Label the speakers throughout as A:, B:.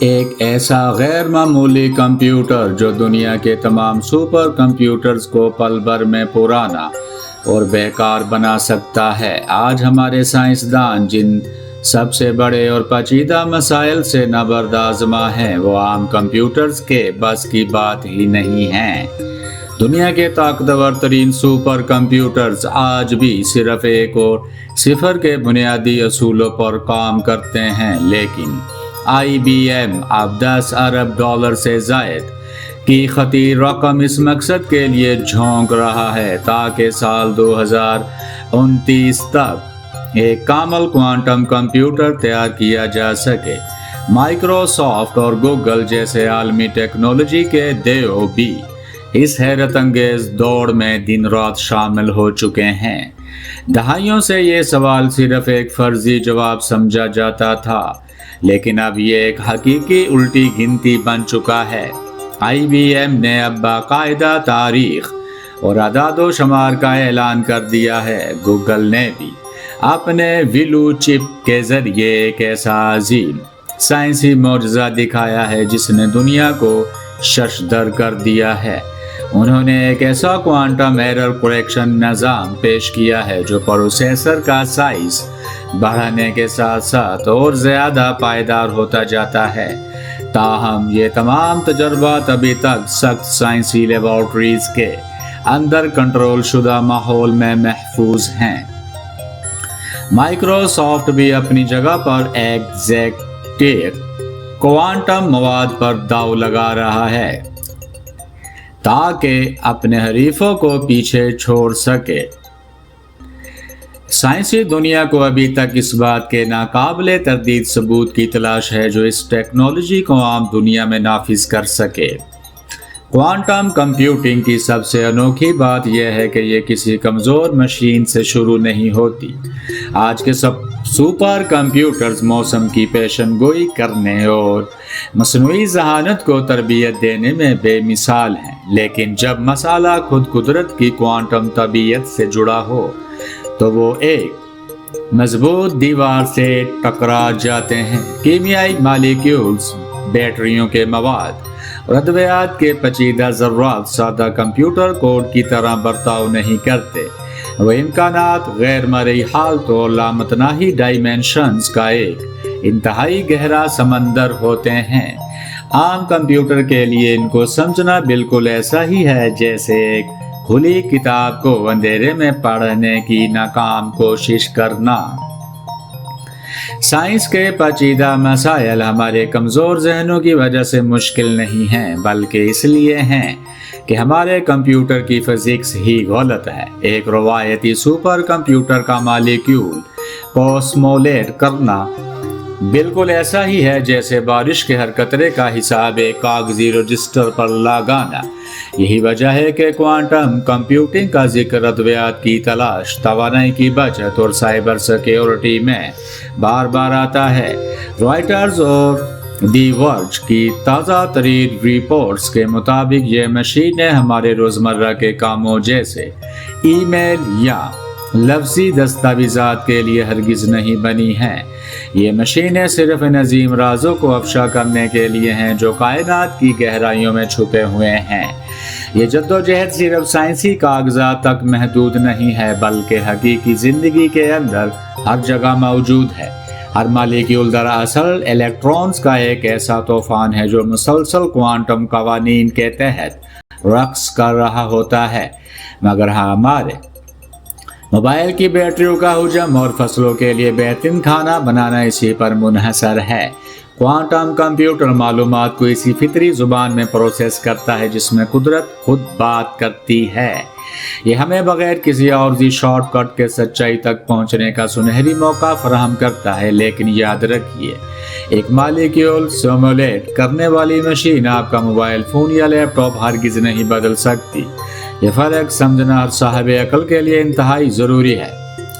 A: एक ऐसा गैर मामूली कंप्यूटर जो दुनिया के तमाम सुपर कंप्यूटर्स को पल भर में पुराना और बेकार बना सकता है। आज हमारे साइंसदान जिन सबसे बड़े और पेचीदा मसाइल से नबर्दाज़मा हैं वो आम कंप्यूटर्स के बस की बात ही नहीं है। दुनिया के ताकतवर तरीन सुपर कंप्यूटर्स आज भी सिर्फ एक और सिफर के बुनियादी असूलों पर काम करते हैं, लेकिन IBM अब 10 अरब डॉलर से जायद की खती रकम इस मकसद के लिए झोंक रहा है ताकि साल 2029 तक एक कामल क्वांटम कंप्यूटर तैयार किया जा सके। माइक्रोसॉफ्ट और गूगल जैसे आलमी टेक्नोलॉजी के देव भी इस हैरत अंगेज दौड़ में दिन रात शामिल हो चुके हैं। दहाइयों से ये सवाल सिर्फ एक फर्जी जवाब समझा जाता था, लेकिन अब ये एक हकीकी उल्टी गिनती बन चुका है। IBM ने अब बाकायदा तारीख और अदादो शुमार का ऐलान कर दिया है। गूगल ने भी अपने विलू चिप के जरिए एक ऐसा अजीम साइंसी मौजज़ा दिखाया है जिसने दुनिया को शशदर कर दिया है। उन्होंने एक ऐसा क्वांटम एरर करेक्शन निज़ाम पेश किया है जो प्रोसेसर का साइज बढ़ाने के साथ साथ और ज़्यादा पायदार होता जाता है। ताहम ये तमाम तजर्बात अभी तक सख्त साइंसी लेबॉर्ट्रीज के अंदर कंट्रोल शुदा माहौल में महफूज हैं। माइक्रोसॉफ्ट भी अपनी जगह पर एग्जैक्टिव क्वांटम मवाद पर दाव लगा रहा है ताकि अपने हरीफों को पीछे छोड़ सके। साइंसी दुनिया को अभी तक इस बात के नाकाबिले तरदीद सबूत की तलाश है जो इस टेक्नोलॉजी को आम दुनिया में नाफिज कर सके। क्वांटम कंप्यूटिंग की सबसे अनोखी बात यह है कि यह किसी कमज़ोर मशीन से शुरू नहीं होती। आज के सब सुपर कंप्यूटर्स मौसम की पेशन गोई करने और मसनूई जहानत को तरबियत देने में बेमिसाल हैं, लेकिन जब मसाला खुद कुदरत की क्वांटम तबीयत से जुड़ा हो तो वो एक मजबूत दीवार से टकरा जाते हैं। कीमियाई मालिक्यूल्स, बैटरियों के मवाद और अद्वियात के पेचीदा ज़र्रात सादा कंप्यूटर कोड की तरह बर्ताव नहीं करते। वह इम्कानात, गैर मरई हालत और लामतनाही डायमेंशंस का एक इंतहाई गहरा समंदर होते हैं। आम कंप्यूटर के लिए इनको समझना बिल्कुल ऐसा ही है जैसे एक खुली किताब को अंधेरे में पढ़ने की नाकाम कोशिश करना। साइंस के पेचीदा मसाइल हमारे कमज़ोर जहनों की वजह से मुश्किल नहीं हैं, बल्कि इसलिए हैं कि हमारे कंप्यूटर की फिजिक्स ही गलत है। एक रवायती सुपर कंप्यूटर का मालिक्यूल को सिमुलेट करना बिल्कुल ऐसा ही है जैसे बारिश के हर कतरे का हिसाब एक कागजी रजिस्टर पर लगाना। यही वजह है कि क्वांटम कंप्यूटिंग का जिक्र अद्वियात की तलाश, तवानाई की बचत और साइबर सिक्योरिटी में बार बार आता है। रॉयटर्स और दी वर्ज की ताज़ा तरीन रिपोर्ट्स के मुताबिक ये मशीनें हमारे रोज़मर्रा के कामों जैसे ईमेल या लफ्ज़ी दस्तावेज़ात के लिए हरगिज़ नहीं बनी हैं। ये मशीनें सिर्फ इन अजीम राजों को अफशा करने के लिए हैं जो कायनात की गहराइयों में छुपे हुए हैं। ये जद्दोजहद सिर्फ साइंसी कागजात तक महदूद नहीं है, बल्कि हकीकी ज़िंदगी के अंदर हर जगह मौजूद है। हर मालिक्यूल दरअसल इलेक्ट्रॉन्स का एक ऐसा तूफान है जो मुसलसल क्वांटम कवानीन के तहत रक्स कर रहा होता है। मगर हमारे मोबाइल की बैटरियों का हुजम और फसलों के लिए बेहतरीन खाना बनाना इसी पर मुनहसर है। क्वांटम कंप्यूटर मालूमात को इसी फितरी जुबान में प्रोसेस करता है जिसमें कुदरत खुद बात करती है। ये हमें बगैर किसी आर्जी शॉर्टकट के सच्चाई तक पहुंचने का सुनहरी मौका फराहम करता है। लेकिन याद रखिए, एक मालिक्यूल सिमुलेट करने वाली मशीन आपका मोबाइल फ़ोन या लैपटॉप हरगिज़ नहीं बदल सकती। ये फ़र्क समझना हर साहिब अकल के लिए इंतहाई ज़रूरी है।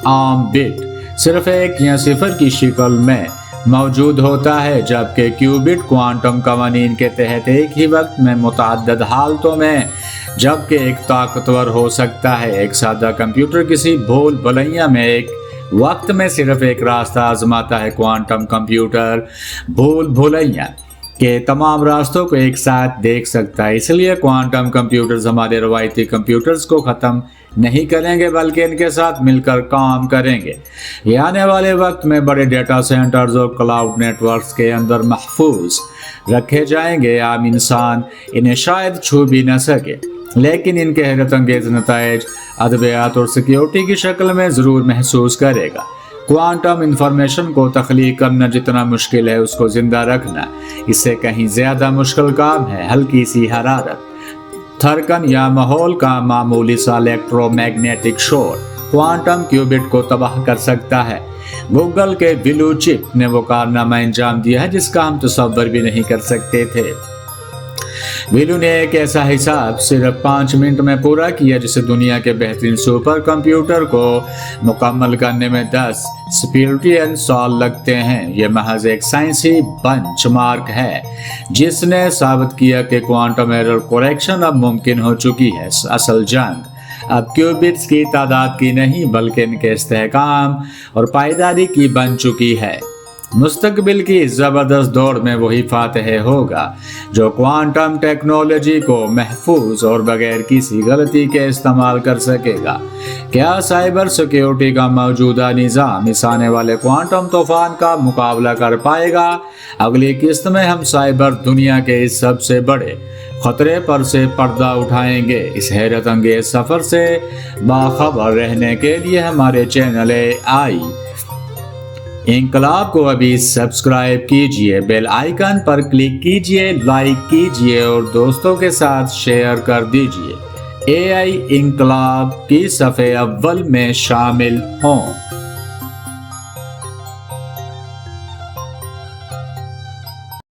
A: आम बिट सिर्फ एक या सिफर की शक्ल में मौजूद होता है, जबकि क्यूबिट क्वांटम कवानीन के तहत एक ही वक्त में मुतअद्दिद हालतों में जबकि एक ताकतवर हो सकता है। एक सादा कंप्यूटर किसी भूल भुलैया में एक वक्त में सिर्फ एक रास्ता आजमाता है। क्वांटम कंप्यूटर भूल भुलैया के तमाम रास्तों को एक साथ देख सकता है। इसलिए क्वांटम कंप्यूटर्स हमारे रवायती कंप्यूटर्स को ख़त्म नहीं करेंगे बल्कि इनके साथ मिलकर काम करेंगे। ये आने वाले वक्त में बड़े डेटा सेंटर्स और क्लाउड नेटवर्क्स के अंदर महफूज रखे जाएंगे। आम इंसान इन्हें शायद छू भी न सके, लेकिन इनके हैरत अंगेज नताइज अद्वियात और सिक्योरिटी की शक्ल में ज़रूर महसूस करेगा। क्वांटम इंफॉर्मेशन को तख्लीक करना जितना मुश्किल है, उसको जिंदा रखना इससे कहीं ज़्यादा मुश्किल काम है। हल्की सी हरारत, थरकन या माहौल का मामूली सा इलेक्ट्रोमैग्नेटिक शोर क्वांटम क्यूबिट को तबाह कर सकता है। गूगल के विलू चिप ने वो कारनामा अंजाम दिया है जिसका हम तसव्वुर भी नहीं कर सकते थे। विलू ने एक ऐसा हिसाब सिर्फ 5 मिनट में पूरा किया जिसे दुनिया के बेहतरीन सुपर कंप्यूटर को मुकम्मल करने में 10 स्पिल्टियन साल लगते हैं। यह महज एक साइंसी बेंचमार्क है जिसने साबित किया कि क्वांटम एरर करेक्शन अब मुमकिन हो चुकी है। असल जंग अब क्यूबिट्स की तादाद की नहीं बल्कि इनके इस्तेहकाम और पायदारी की बन चुकी है। मुस्तकबिल की ज़बरदस्त दौड़ में वही फातह होगा जो क्वांटम टेक्नोलॉजी को महफूज और बगैर किसी गलती के इस्तेमाल कर सकेगा। क्या साइबर सिक्योरिटी का मौजूदा निज़ाम इस आने वाले क्वांटम तूफान का मुकाबला कर पाएगा? अगली किस्त में हम साइबर दुनिया के इस सबसे बड़े खतरे पर से पर्दा उठाएंगे। इस हैरत अंगेज सफ़र से बाखबर रहने के लिए हमारे चैनल AI इंकलाब को अभी सब्सक्राइब कीजिए, बेल आइकन पर क्लिक कीजिए, लाइक कीजिए और दोस्तों के साथ शेयर कर दीजिए। AI इंकलाब की सफ़े अव्वल में शामिल हों।